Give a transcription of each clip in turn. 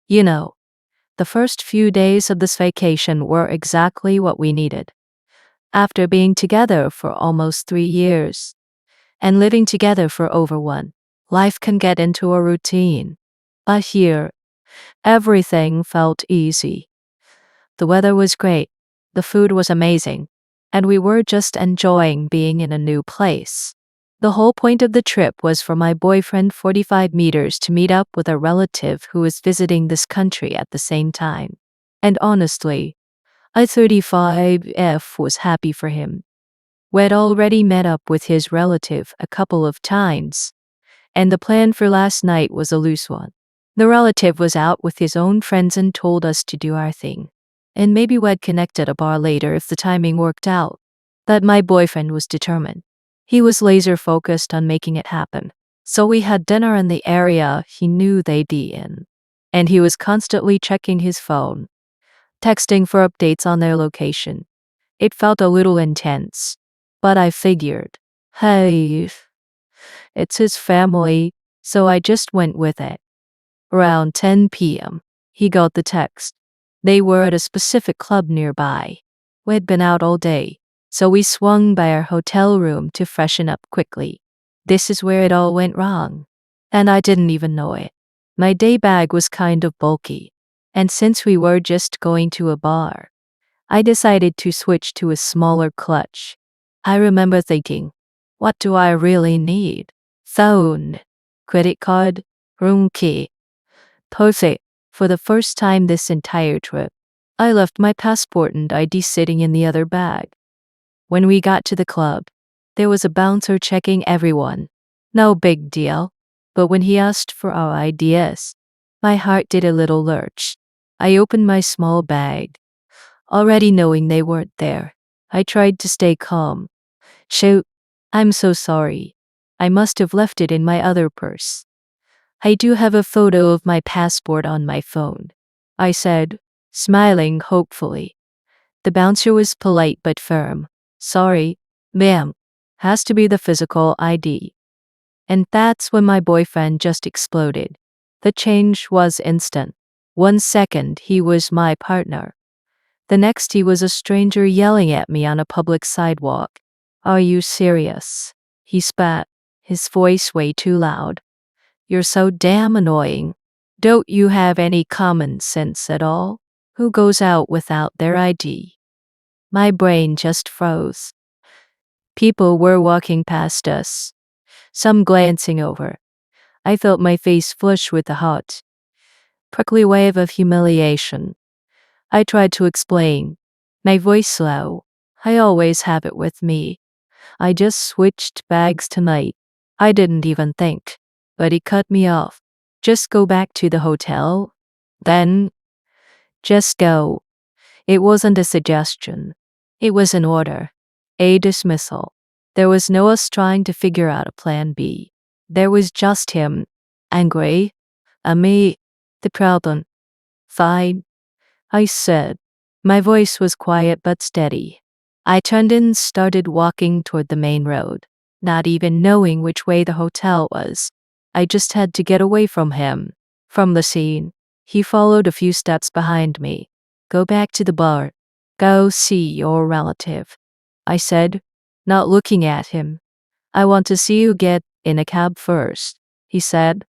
You know, the first few days of this vacation were exactly what we needed. After being together for almost 3 years and living together for over one, life can get into a routine. But here, everything felt easy. The weather was great, the food was amazing, and we were just enjoying being in a new place. The whole point of the trip was for my boyfriend 45 meters to meet up with a relative who was visiting this country at the same time. And honestly, I 35F was happy for him. We'd already met up with his relative a couple of times, and the plan for last night was a loose one. The relative was out with his own friends and told us to do our thing. And maybe we'd connect at a bar later if the timing worked out. But my boyfriend was determined. He was laser focused on making it happen. So we had dinner in the area he knew they'd be in. And he was constantly checking his phone, texting for updates on their location. It felt a little intense, but I figured, hey, it's his family, so I just went with it. Around 10 p.m., he got the text. They were at a specific club nearby. We'd been out all day, so we swung by our hotel room to freshen up quickly. This is where it all went wrong, and I didn't even know it. My day bag was kind of bulky, and since we were just going to a bar, I decided to switch to a smaller clutch. I remember thinking, what do I really need? Phone, credit card, room key. Perfect. For the first time this entire trip, I left my passport and ID sitting in the other bag. When we got to the club, there was a bouncer checking everyone. No big deal. But when he asked for our IDs, my heart did a little lurch. I opened my small bag, already knowing they weren't there. I tried to stay calm. Shoot, I'm so sorry. I must have left it in my other purse. I do have a photo of my passport on my phone, I said, smiling hopefully. The bouncer was polite but firm. Sorry, ma'am, has to be the physical ID. And that's when my boyfriend just exploded. The change was instant. 1 second he was my partner. The next he was a stranger yelling at me on a public sidewalk. Are you serious? He spat, his voice way too loud. You're so damn annoying. Don't you have any common sense at all? Who goes out without their ID? My brain just froze. People were walking past us, some glancing over. I felt my face flush with a hot, prickly wave of humiliation. I tried to explain, my voice low. I always have it with me. I just switched bags tonight. I didn't even think. But he cut me off. Just go back to the hotel. Then, just go. It wasn't a suggestion. It was an order. A dismissal. There was no us trying to figure out a plan B. There was just him, angry, and me, the problem. Fine, I said. My voice was quiet but steady. I turned and started walking toward the main road, not even knowing which way the hotel was. I just had to get away from him, from the scene. He followed a few steps behind me. Go back to the bar. Go see your relative, I said, not looking at him. I want to see you get in a cab first, he said,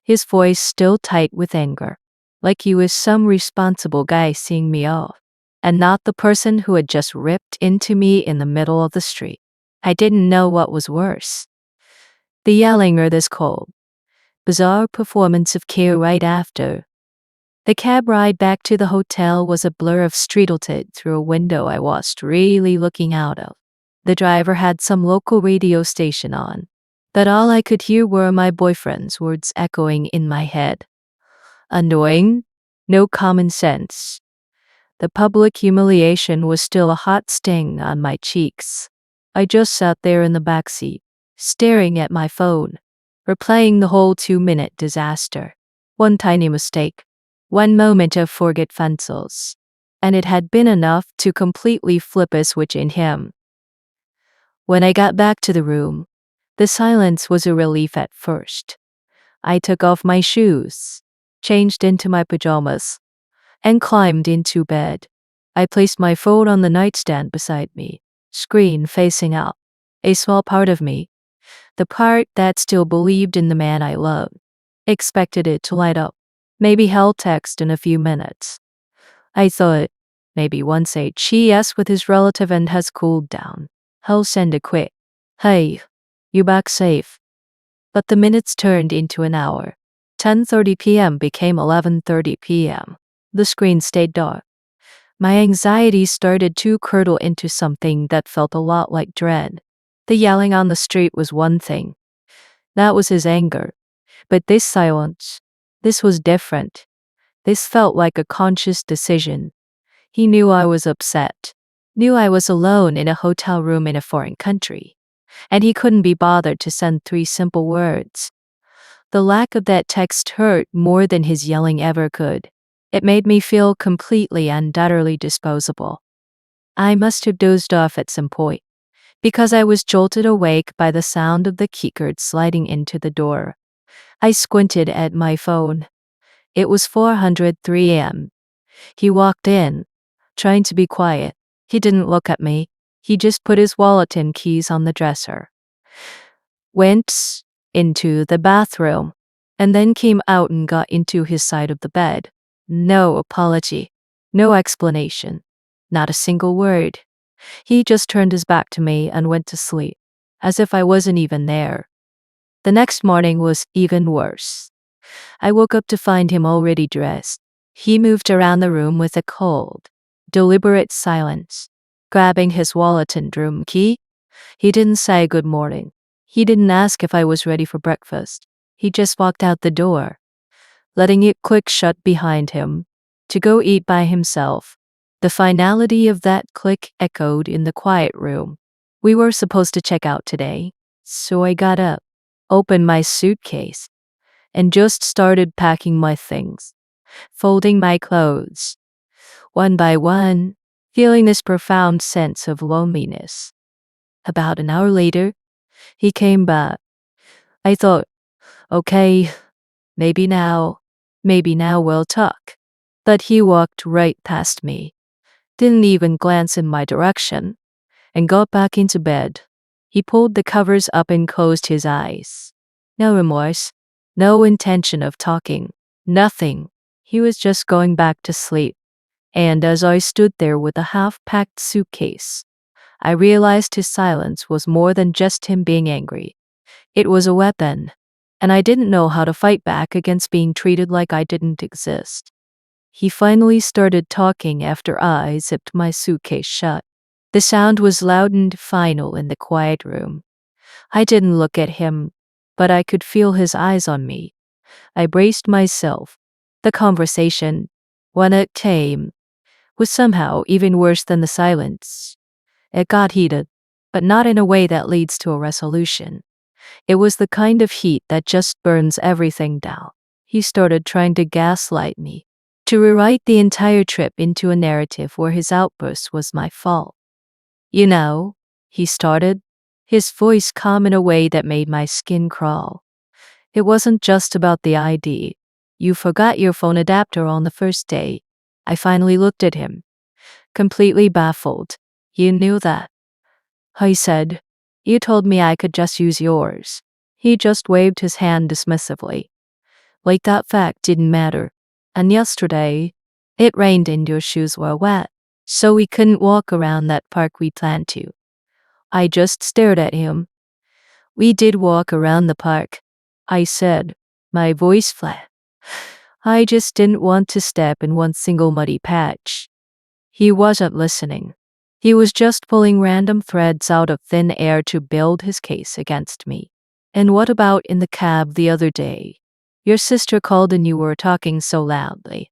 his voice still tight with anger, like he was some responsible guy seeing me off, and not the person who had just ripped into me in the middle of the street. I didn't know what was worse, the yelling or this cold, bizarre performance of care right after. The cab ride back to the hotel was a blur of streetlight through a window I wasn't really looking out of. The driver had some local radio station on, but all I could hear were my boyfriend's words echoing in my head. Annoying, no common sense. The public humiliation was still a hot sting on my cheeks. I just sat there in the backseat, staring at my phone, replaying the whole 2-minute disaster. One tiny mistake, one moment of forgetfulness, and it had been enough to completely flip a switch in him. When I got back to the room, the silence was a relief at first. I took off my shoes, changed into my pajamas, and climbed into bed. I placed my phone on the nightstand beside me, screen facing out. A small part of me, the part that still believed in the man I loved, expected it to light up. Maybe he'll text in a few minutes. I thought, maybe once a GS with his relative and has cooled down, he'll send a quick, "Hey, you back safe?" But the minutes turned into an hour. 10:30 p.m. became 11:30 p.m. The screen stayed dark. My anxiety started to curdle into something that felt a lot like dread. The yelling on the street was one thing. That was his anger. But this silence, this was different. This felt like a conscious decision. He knew I was upset, knew I was alone in a hotel room in a foreign country, and he couldn't be bothered to send 3 simple words. The lack of that text hurt more than his yelling ever could. It made me feel completely and utterly disposable. I must have dozed off at some point, because I was jolted awake by the sound of the keycard sliding into the door. I squinted at my phone. It was 4:03 a.m. He walked in, trying to be quiet. He didn't look at me. He just put his wallet and keys on the dresser, went into the bathroom, and then came out and got into his side of the bed. No apology, no explanation, not a single word. He just turned his back to me and went to sleep, as if I wasn't even there. The next morning was even worse. I woke up to find him already dressed. He moved around the room with a cold, deliberate silence, grabbing his wallet and room key. He didn't say good morning. He didn't ask if I was ready for breakfast. He just walked out the door, letting it click shut behind him, to go eat by himself. The finality of that click echoed in the quiet room. We were supposed to check out today, so I got up, opened my suitcase, and just started packing my things, folding my clothes, one by one, feeling this profound sense of loneliness. About an hour later, he came back. I thought, okay, maybe now we'll talk. But he walked right past me, didn't even glance in my direction, and got back into bed. He pulled the covers up and closed his eyes. No remorse, no intention of talking, nothing. He was just going back to sleep. And as I stood there with a half-packed suitcase, I realized his silence was more than just him being angry. It was a weapon, and I didn't know how to fight back against being treated like I didn't exist. He finally started talking after I zipped my suitcase shut. The sound was loud and final in the quiet room. I didn't look at him, but I could feel his eyes on me. I braced myself. The conversation, when it came, was somehow even worse than the silence. It got heated, but not in a way that leads to a resolution. It was the kind of heat that just burns everything down. He started trying to gaslight me, to rewrite the entire trip into a narrative where his outburst was my fault. You know, he started, his voice calm in a way that made my skin crawl. It wasn't just about the ID. You forgot your phone adapter on the first day. I finally looked at him, completely baffled. You knew that. I said, you told me I could just use yours. He just waved his hand dismissively, like that fact didn't matter. And yesterday, it rained and your shoes were wet, so we couldn't walk around that park we planned to. I just stared at him. We did walk around the park, I said, my voice flat. I just didn't want to step in one single muddy patch. He wasn't listening. He was just pulling random threads out of thin air to build his case against me. And what about in the cab the other day? Your sister called and you were talking so loudly.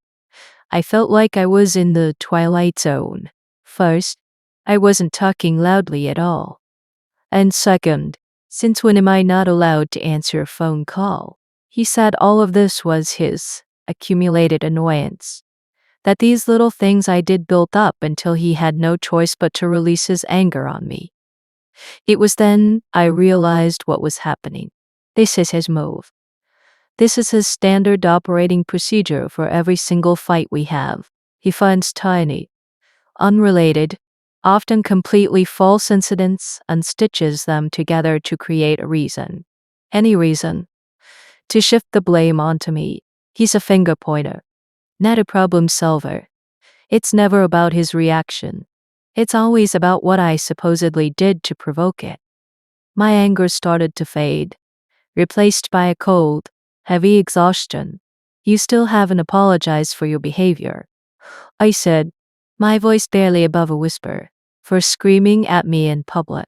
I felt like I was in the Twilight Zone. First, I wasn't talking loudly at all. And second, since when am I not allowed to answer a phone call? He said all of this was his accumulated annoyance. That these little things I did built up until he had no choice but to release his anger on me. It was then I realized what was happening. This is his move. This is his standard operating procedure for every single fight we have. He finds tiny, unrelated, often completely false incidents and stitches them together to create a reason. Any reason. To shift the blame onto me. He's a finger pointer, not a problem solver. It's never about his reaction. It's always about what I supposedly did to provoke it. My anger started to fade, replaced by a cold, heavy exhaustion. You still haven't apologized for your behavior, I said, my voice barely above a whisper, for screaming at me in public.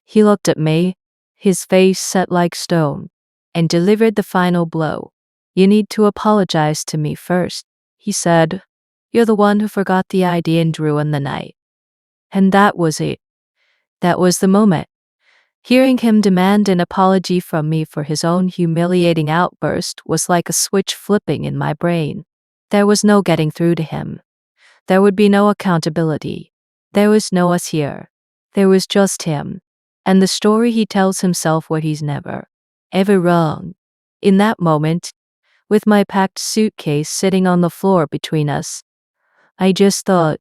He looked at me, his face set like stone, and delivered the final blow. You need to apologize to me first, he said. You're the one who forgot the idea and ruined the night. And that was it. That was the moment. Hearing him demand an apology from me for his own humiliating outburst was like a switch flipping in my brain. There was no getting through to him. There would be no accountability. There was no us here. There was just him. And the story he tells himself what he's never, ever wrong. In that moment, with my packed suitcase sitting on the floor between us, I just thought,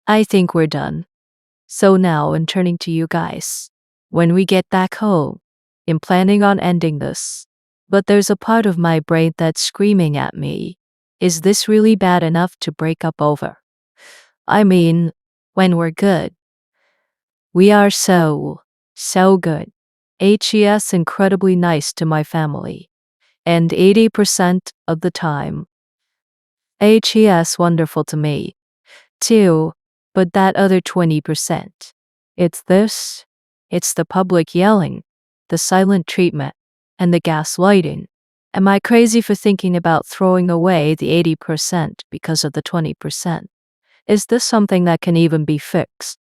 I think we're done. So now, in turning to you guys, when we get back home, I'm planning on ending this. But there's a part of my brain that's screaming at me. Is this really bad enough to break up over? I mean, when we're good. We are so good. HES incredibly nice to my family. And 80% of the time. HES wonderful to me, too, but that other 20%. It's this. It's the public yelling, the silent treatment, and the gaslighting. Am I crazy for thinking about throwing away the 80% because of the 20%? Is this something that can even be fixed?